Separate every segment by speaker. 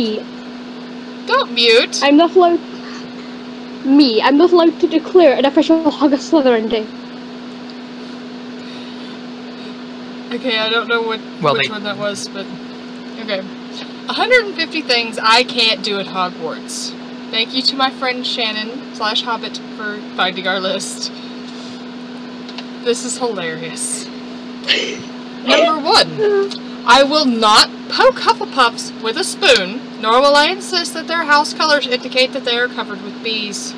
Speaker 1: Me.
Speaker 2: Don't mute.
Speaker 1: I'm not allowed. Me. I'm not allowed to declare an official Hogwarts Slytherin day.
Speaker 2: Okay, I don't know which one that was, but okay. 150 things I can't do at Hogwarts. Thank you to my friend Shannon/Hobbit for finding our list. This is hilarious. Number 1. I will not poke Hufflepuffs with a spoon, nor will I insist that their house colors indicate that they are covered with bees.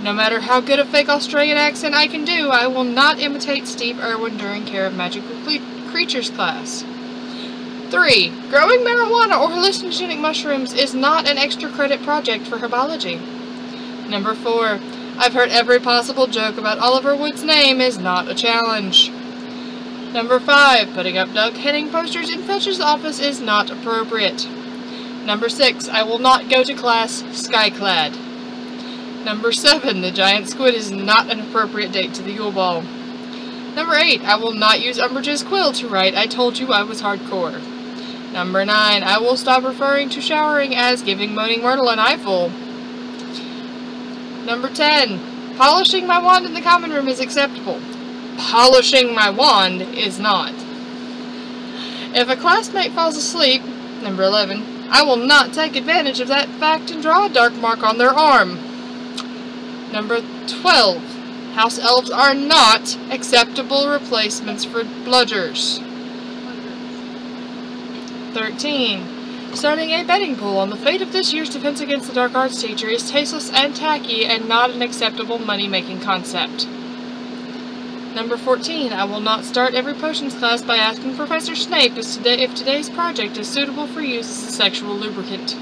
Speaker 2: No matter how good a fake Australian accent I can do, I will not imitate Steve Irwin during Care of Magical Creatures class. 3. Growing marijuana or hallucinogenic mushrooms is not an extra credit project for herbology. Number 4. I've heard every possible joke about Oliver Wood's name is not a challenge. Number 5. Putting up duck heading posters in Fetch's office is not appropriate. Number 6. I will not go to class skyclad. Number 7. The giant squid is not an appropriate date to the Yule Ball. Number 8. I will not use Umbridge's quill to write I told you I was hardcore. Number 9. I will stop referring to showering as giving Moaning Myrtle an eyeful. Number 10. Polishing my wand in the common room is acceptable. Polishing my wand is not. If a classmate falls asleep, number 11, I will not take advantage of that fact and draw a dark mark on their arm. Number 12. House elves are not acceptable replacements for bludgers. 13. Starting a betting pool on the fate of this year's Defense Against the Dark Arts teacher is tasteless and tacky and not an acceptable money-making concept. Number 14. I will not start every potions class by asking Professor Snape if today's project is suitable for use as a sexual lubricant.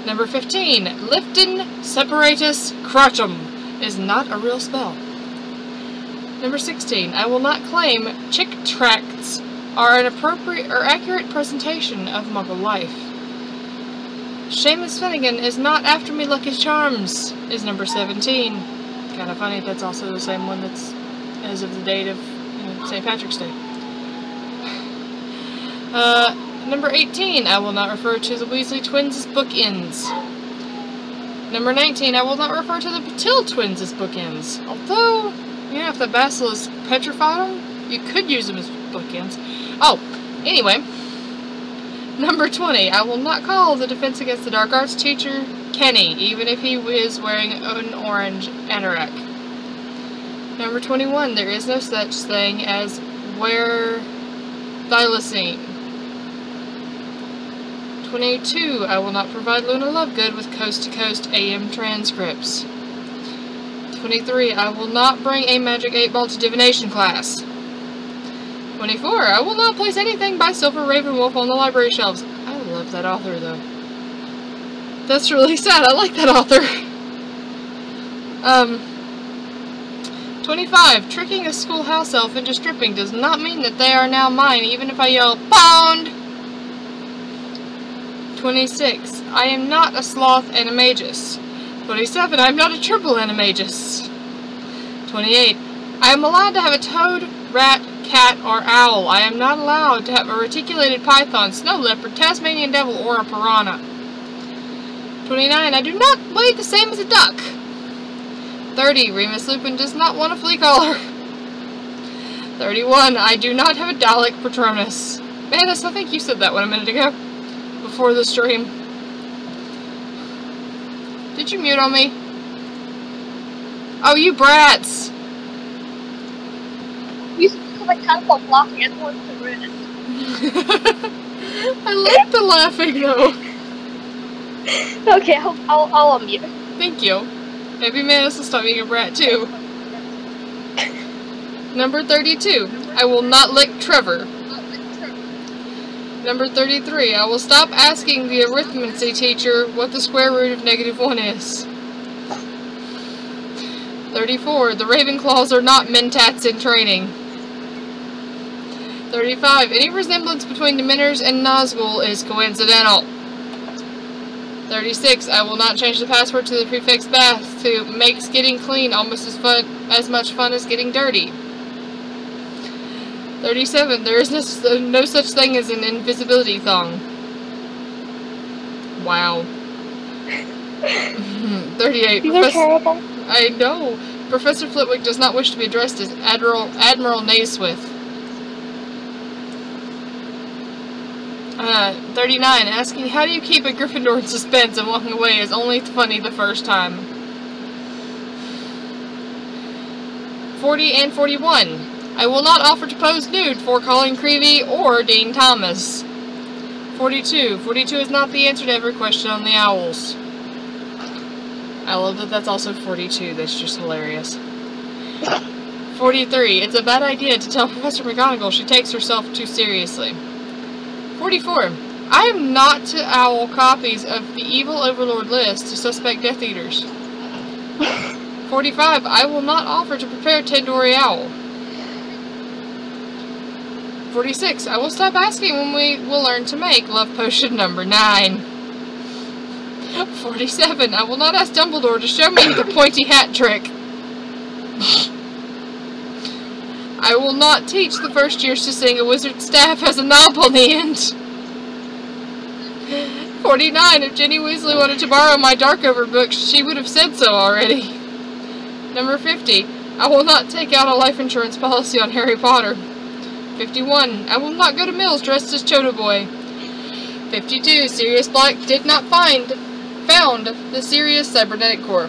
Speaker 2: Number 15. Liftin Separatus Crotchum is not a real spell. Number 16. I will not claim chick tracts are an appropriate or accurate presentation of Muggle life. Seamus Finnegan is not after me Lucky Charms is number 17. Kind of funny, that's also the same one that's as of the date of St. Patrick's Day. Number 18, I will not refer to the Weasley twins as bookends. Number 19, I will not refer to the Patil twins as bookends. Although, if the basilisk petrified them, you could use them as bookends. Oh, anyway. Number 20, I will not call the Defense Against the Dark Arts teacher Kenny, even if he is wearing an orange anorak. Number 21, there is no such thing as wear thylacine. 22, I will not provide Luna Lovegood with coast-to-coast AM transcripts. 23, I will not bring a Magic 8-Ball to divination class. 24, I will not place anything by Silver Ravenwolf on the library shelves. I love that author, though. That's really sad. I like that author. 25, tricking a school house elf into stripping does not mean that they are now mine, even if I yell, "Pound!" 26, I am not a sloth animagus. 27, I am not a triple animagus. 28, I am allowed to have a toad, rat, cat, or owl. I am not allowed to have a reticulated python, snow leopard, Tasmanian devil, or a piranha. 29, I do not weigh the same as a duck. 30, Remus Lupin does not want a flea collar. 31, I do not have a Dalek Patronus. Manus, I think you said that one a minute ago. Before the stream. Did you mute on me? Oh, you brats!
Speaker 3: You said I can't stop laughing, I don't want to ruin it.
Speaker 2: I like the laughing though.
Speaker 3: Okay, I'll unmute.
Speaker 2: Thank you. Maybe Manus will stop being a brat too. Number 32. I will not lick Trevor. Number 33. I will stop asking the arithmancy teacher what the square root of -1 is. 34. The Ravenclaws are not mentats in training. 35. Any resemblance between Dementors and Nazgul is coincidental. 36. I will not change the password to the prefix bath to makes getting clean almost as much fun as getting dirty. 37. There is no such thing as an invisibility thong. Wow. 38.
Speaker 3: These are terrible.
Speaker 2: I know. Professor Flitwick does not wish to be addressed as Admiral Naismith. 39. Asking, how do you keep a Gryffindor in suspense and walking away is only funny the first time. 40 and 41. I will not offer to pose nude for Colin Creevey or Dean Thomas. 42. 42 is not the answer to every question on the owls. I love that that's also 42. That's just hilarious. 43. It's a bad idea to tell Professor McGonagall she takes herself too seriously. 44. I am not to owl copies of the Evil Overlord list to suspect Death Eaters. 45. I will not offer to prepare Tendori Owl. 46. I will stop asking when we will learn to make love potion number 9. 47. I will not ask Dumbledore to show me the pointy hat trick. I will not teach the first years to sing a wizard's staff has a knob on the end. 49. If Ginny Weasley wanted to borrow my Darkover book, she would have said so already. Number 50. I will not take out a life insurance policy on Harry Potter. 51. I will not go to Mills dressed as Choto Boy. 52. Sirius Black did not found the Sirius Cybernetic Core.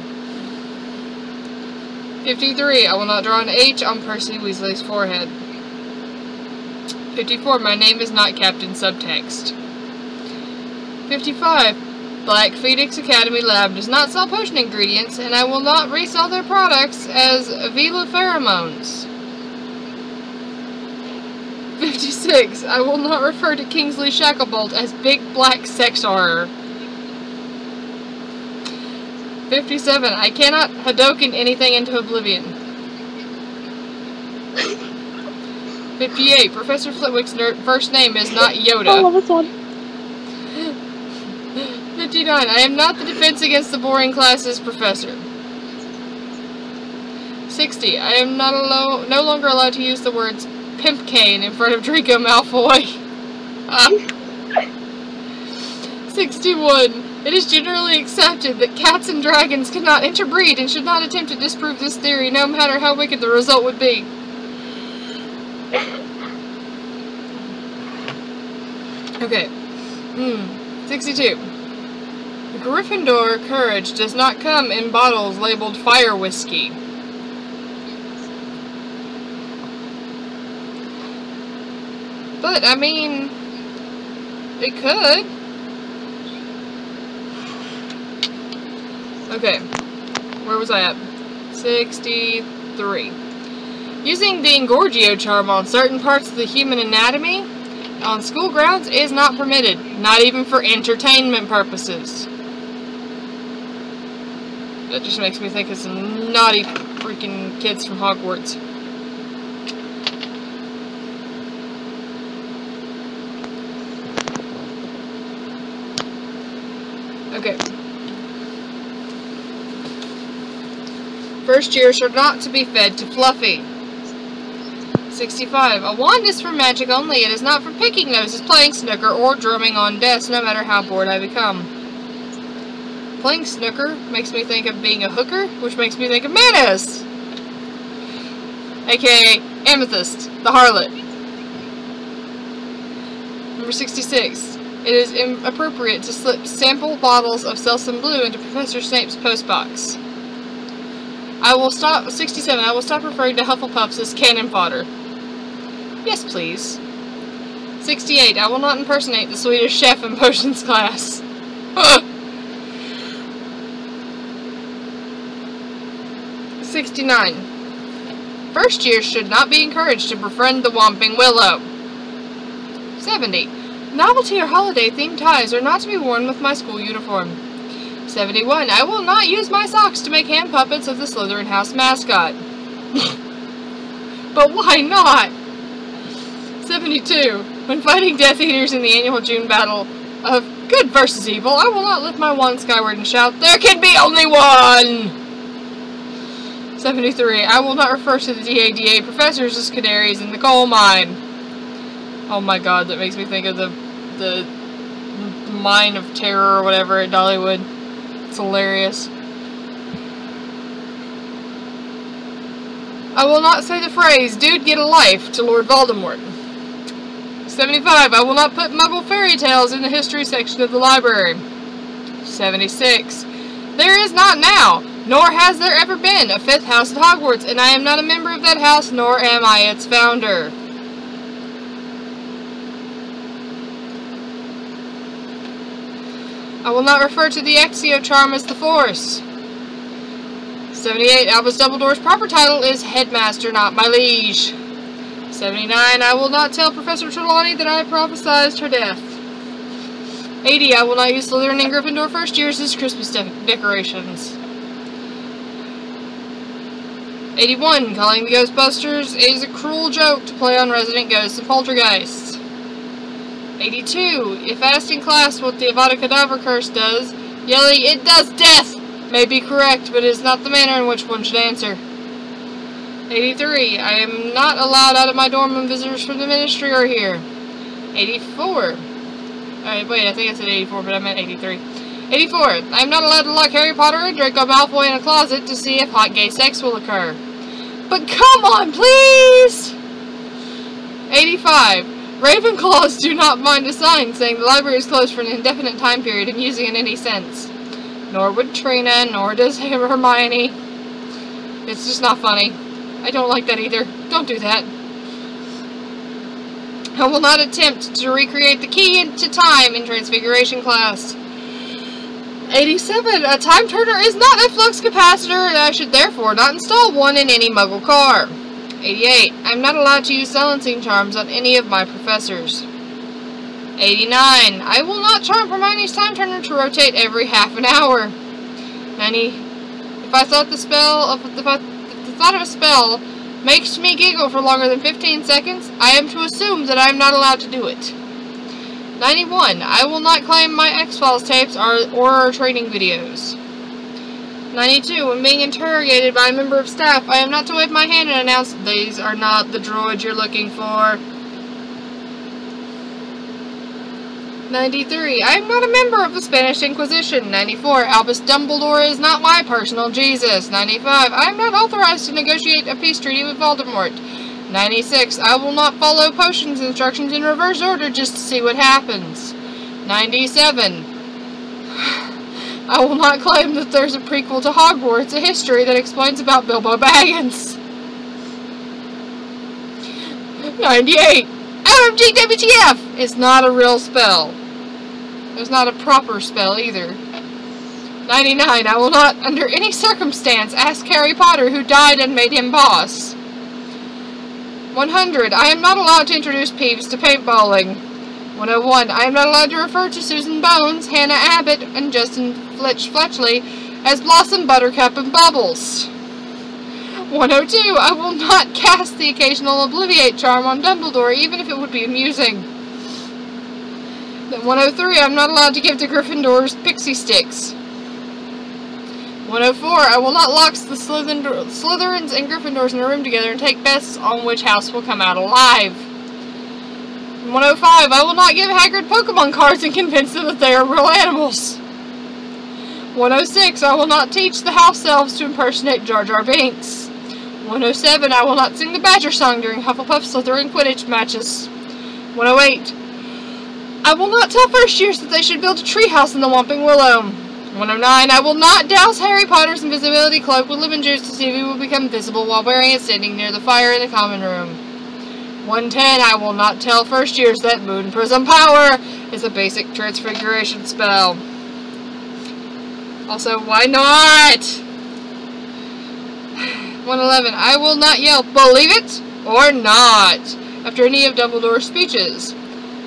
Speaker 2: 53. I will not draw an H on Percy Weasley's forehead. 54. My name is not Captain Subtext. 55. Black Phoenix Academy Lab does not sell potion ingredients, and I will not resell their products as Vila Pheromones. 56. I will not refer to Kingsley Shacklebolt as Big Black Sex Horror. 57. I cannot Hadoken anything into oblivion. 58. Professor Flitwick's first name is not Yoda.
Speaker 1: I love this one.
Speaker 2: 59. I am not the defense against the boring classes professor. 60. I am no longer allowed to use the words pimp cane in front of Draco Malfoy. 61. It is generally accepted that cats and dragons cannot interbreed and should not attempt to disprove this theory, no matter how wicked the result would be. Okay. 62. Gryffindor courage does not come in bottles labeled fire whiskey. But, I mean, it could. Okay, where was I at? 63. Using the Engorgio charm on certain parts of the human anatomy on school grounds is not permitted, not even for entertainment purposes. That just makes me think of some naughty freaking kids from Hogwarts. Okay. First years are not to be fed to Fluffy. 65. A wand is for magic only. It is not for picking noses, playing snooker, or drumming on desks, no matter how bored I become. Playing snooker makes me think of being a hooker, which makes me think of Manus! AKA Amethyst, the harlot. Number 66. It is inappropriate to slip sample bottles of Selsun Blue into Professor Snape's postbox. 67. I will stop referring to Hufflepuffs as cannon fodder. Yes, please. 68. I will not impersonate the Swedish chef in potions class. 69. First years should not be encouraged to befriend the Whomping Willow. 70. Novelty or holiday themed ties are not to be worn with my school uniform. 71. I will not use my socks to make hand puppets of the Slytherin house mascot. But why not? 72. When fighting Death Eaters in the annual June battle of good versus evil, I will not lift my wand skyward and shout, "There can be only one!" 73. I will not refer to the DADA professors as canaries in the coal mine. Oh my god, that makes me think of the Mine of Terror or whatever at Dollywood. It's hilarious. I will not say the phrase, "Dude, get a life," to Lord Voldemort. 75. I will not put Muggle fairy tales in the history section of the library. 76. There is not now, nor has there ever been, a 5th house at Hogwarts, and I am not a member of that house, nor am I its founder. I will not refer to the Exio charm as the Force. 78. Albus Dumbledore's proper title is Headmaster, not my liege. 79. I will not tell Professor Trelawney that I prophesized her death. 80. I will not use Slytherin and Gryffindor first years as Christmas decorations. 81. Calling the Ghostbusters is a cruel joke to play on resident ghosts and poltergeists. 82. If asked in class what the Avada Kedavra curse does, yelling, "It does death!" may be correct, but it is not the manner in which one should answer. 83. I am not allowed out of my dorm when visitors from the ministry are here. 84. Wait, I think I said 84, but I meant 83. 84. I am not allowed to lock Harry Potter and Draco Malfoy in a closet to see if hot gay sex will occur. But come on, please! 85. Ravenclaws do not mind a sign saying the library is closed for an indefinite time period and using it in any sense. Nor would Trina, nor does Hermione. It's just not funny. I don't like that either. Don't do that. I will not attempt to recreate the key to time in Transfiguration class. 87. A time turner is not a flux capacitor, and I should therefore not install one in any Muggle car. 88. I'm not allowed to use silencing charms on any of my professors. 89. I will not charm Hermione's time turner to rotate every half an hour. 90. If I thought the thought of a spell makes me giggle for longer than 15 seconds, I am to assume that I am not allowed to do it. 91. I will not claim my X-Files tapes or our training videos. 92. When being interrogated by a member of staff, I am not to wave my hand and announce, "These are not the droids you're looking for." 93. I am not a member of the Spanish Inquisition. 94. Albus Dumbledore is not my personal Jesus. 95. I am not authorized to negotiate a peace treaty with Voldemort. 96. I will not follow potions instructions in reverse order just to see what happens. 97. I will not claim that there's a prequel to Hogwarts, a history that explains about Bilbo Baggins. 98. OMG WTF! It's not a real spell. It's not a proper spell either. 99. I will not, under any circumstance, ask Harry Potter who died and made him boss. 100. I am not allowed to introduce Peeves to paintballing. 101. I am not allowed to refer to Susan Bones, Hannah Abbott, and Justin Fletchley as Blossom, Buttercup, and Bubbles. 102. I will not cast the occasional Obliviate charm on Dumbledore, even if it would be amusing. 103. I'm not allowed to give to Gryffindors pixie sticks. 104. I will not lock the Slytherins and Gryffindors in a room together and take bets on which house will come out alive. 105. I will not give Hagrid Pokemon cards and convince them that they are real animals. 106. I will not teach the house elves to impersonate Jar Jar Binks. 107. I will not sing the Badger song during Hufflepuff Slytherin Quidditch matches. 108. I will not tell first years that they should build a treehouse in the Whomping Willow. 109. I will not douse Harry Potter's invisibility cloak with lemon juice to see if he will become visible while wearing it standing near the fire in the common room. 110. I will not tell first years that Moon Prism Power is a basic transfiguration spell. Also, why not? 111. I will not yell, "Believe it or not," after any of Dumbledore's speeches.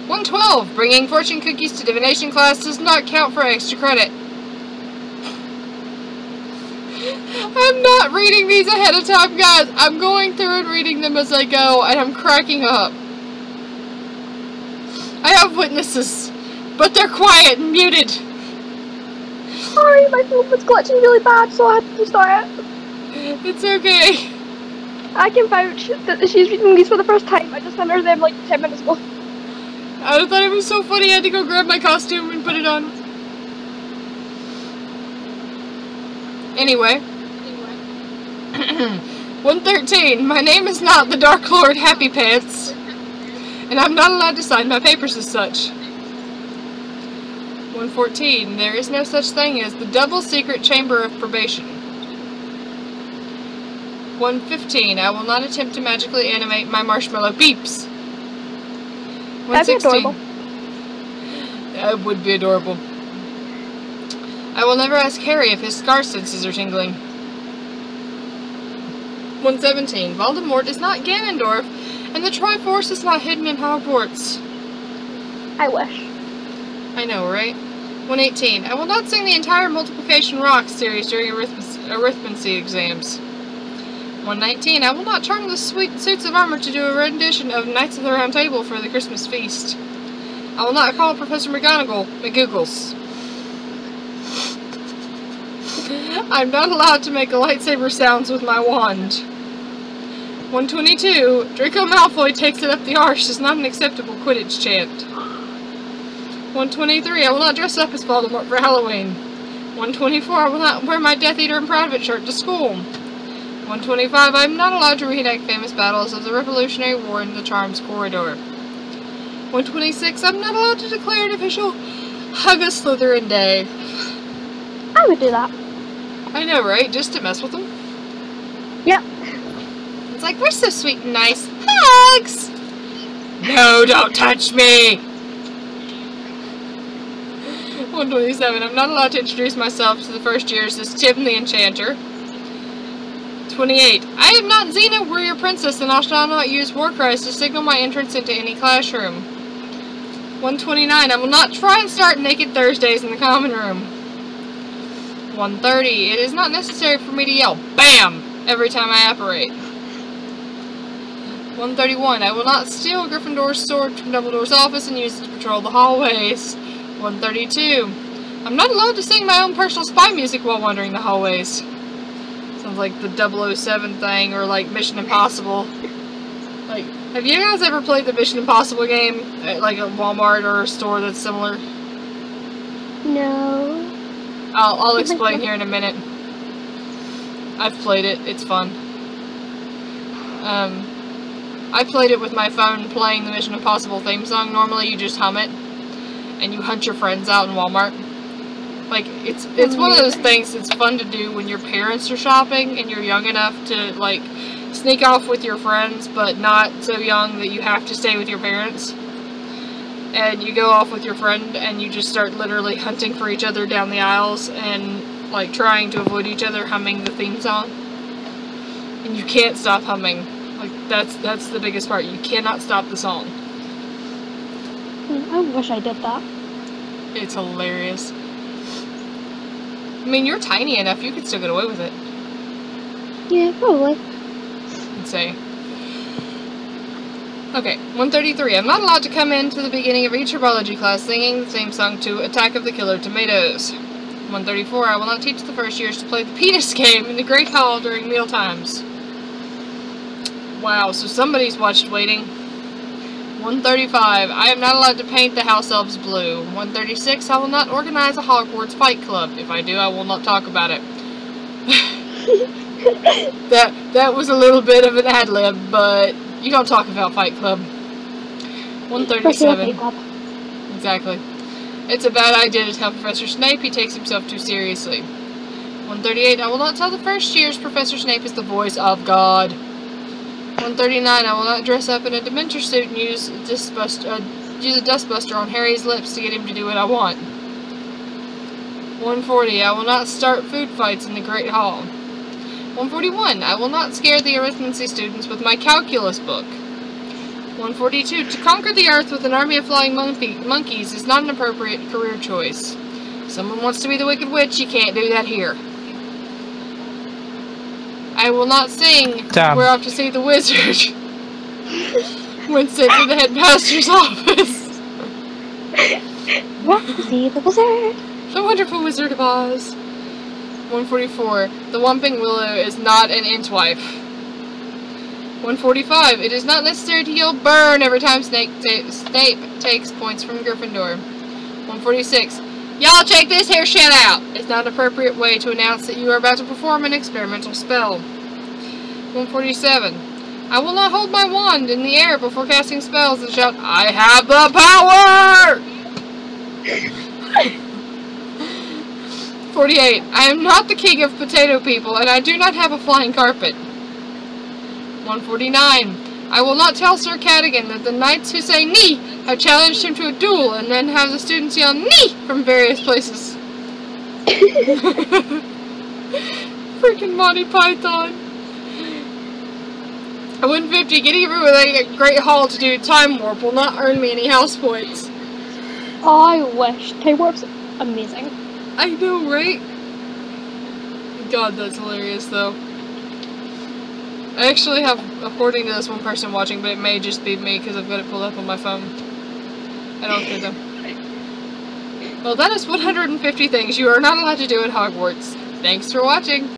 Speaker 2: 112. Bringing fortune cookies to divination class does not count for extra credit. I'm not reading these ahead of time, guys. I'm going through and reading them as I go, and I'm cracking up. I have witnesses, but they're quiet and muted.
Speaker 3: Sorry, my phone was glitching really bad, so I had to start it.
Speaker 2: It's okay.
Speaker 3: I can vouch that she's reading these for the first time. I just sent her them like 10 minutes ago.
Speaker 2: I thought it was so funny I had to go grab my costume and put it on. Anyway. 113. My name is not the Dark Lord Happy Pants, and I'm not allowed to sign my papers as such. 114. There is no such thing as the Double Secret Chamber of Probation. 115. I will not attempt to magically animate my marshmallow peeps. 116.
Speaker 3: That'd be adorable.
Speaker 2: That would be adorable. I will never ask Harry if his scar senses are tingling. 117. Voldemort is not Ganondorf, and the Triforce is not hidden in Hogwarts.
Speaker 3: I wish.
Speaker 2: I know, right? 118. I will not sing the entire Multiplication Rocks series during arithmancy exams. 119. I will not charm the sweet suits of armor to do a rendition of Knights of the Round Table for the Christmas feast. I will not call Professor McGoogles. I'm not allowed to make a lightsaber sounds with my wand. 122. Draco Malfoy takes it up the arse is not an acceptable Quidditch chant. 123. I will not dress up as Voldemort for Halloween. 124. I will not wear my Death Eater and Private shirt to school. 125. I am not allowed to reenact famous battles of the Revolutionary War in the Charms Corridor. 126. I'm not allowed to declare an official Hug a Slytherin Day.
Speaker 3: I would do that.
Speaker 2: I know, right? Just to mess with them.
Speaker 3: Yep.
Speaker 2: It's like, we're so sweet and nice. Hugs! No, don't touch me! 127. I'm not allowed to introduce myself to the first years as Tim the Enchanter. 28. I am not Xena, warrior princess, and I shall not use war cries to signal my entrance into any classroom. 129. I will not try and start Naked Thursdays in the common room. 130. It is not necessary for me to yell BAM! Every time I apparate. 131. I will not steal Gryffindor's sword from Dumbledore's office and use it to patrol the hallways. 132. I'm not allowed to sing my own personal spy music while wandering the hallways. Sounds like the 007 thing, or like Mission Impossible. Like, have you guys ever played the Mission Impossible game at like a Walmart or a store that's similar?
Speaker 3: No.
Speaker 2: I'll explain here in a minute. I've played it. It's fun. I played it with my phone playing the Mission Impossible theme song. Normally you just hum it, and you hunt your friends out in Walmart. Like, it's one of those things that's fun to do when your parents are shopping and you're young enough to, like, sneak off with your friends, but not so young that you have to stay with your parents. And you go off with your friend and you just start literally hunting for each other down the aisles and, like, trying to avoid each other humming the theme song. And you can't stop humming. Like, that's the biggest part. You cannot stop the song.
Speaker 3: I wish I did that.
Speaker 2: It's hilarious. I mean, you're tiny enough, you could still get away with it.
Speaker 3: Yeah, probably.
Speaker 2: Let's see. Okay, 133. I'm not allowed to come into the beginning of each herbology class singing the same song to Attack of the Killer Tomatoes. 134. I will not teach the first years to play the penis game in the Great Hall during meal times. Wow, so somebody's watched Waiting. 135. I am not allowed to paint the house elves blue. 136. I will not organize a Hogwarts fight club. If I do, I will not talk about it. that was a little bit of an ad-lib, but you don't talk about Fight Club. 137. Exactly. It's a bad idea to tell Professor Snape he takes himself too seriously. 138. I will not tell the first years Professor Snape is the voice of God. 139. I will not dress up in a Dementor suit and use a dustbuster on Harry's lips to get him to do what I want. 140. I will not start food fights in the Great Hall. 141. I will not scare the arithmancy students with my calculus book. 142. To conquer the earth with an army of flying monkeys is not an appropriate career choice. Someone wants to be the Wicked Witch, you can't do that here. I will not sing We're Off to See the Wizard when sent to the headmaster's office.
Speaker 3: We're off to see the wizard.
Speaker 2: The Wonderful Wizard of Oz. 144. The Whomping Willow is not an Entwife. 145. It is not necessary to yell burn every time Snape takes points from Gryffindor. 146. Y'all check this here shit out. It's not an appropriate way to announce that you are about to perform an experimental spell. 147. I will not hold my wand in the air before casting spells and shout, I have the power! 48. I am not the king of potato people, and I do not have a flying carpet. 149. I will not tell Sir Cadogan that the knights who say "Nee" have challenged him to a duel, and then have the students yell "Nee" from various places. Freaking Monty Python. 150. Getting everyone a Great Hall to do Time Warp will not earn me any house points.
Speaker 1: I wish. Time Warp's amazing.
Speaker 2: I know, right? God, that's hilarious, though. I actually have, according to this one person watching, but it may just be me because I've got it pulled up on my phone. I don't care though. Well, that is 150 things you are not allowed to do at Hogwarts. Thanks for watching.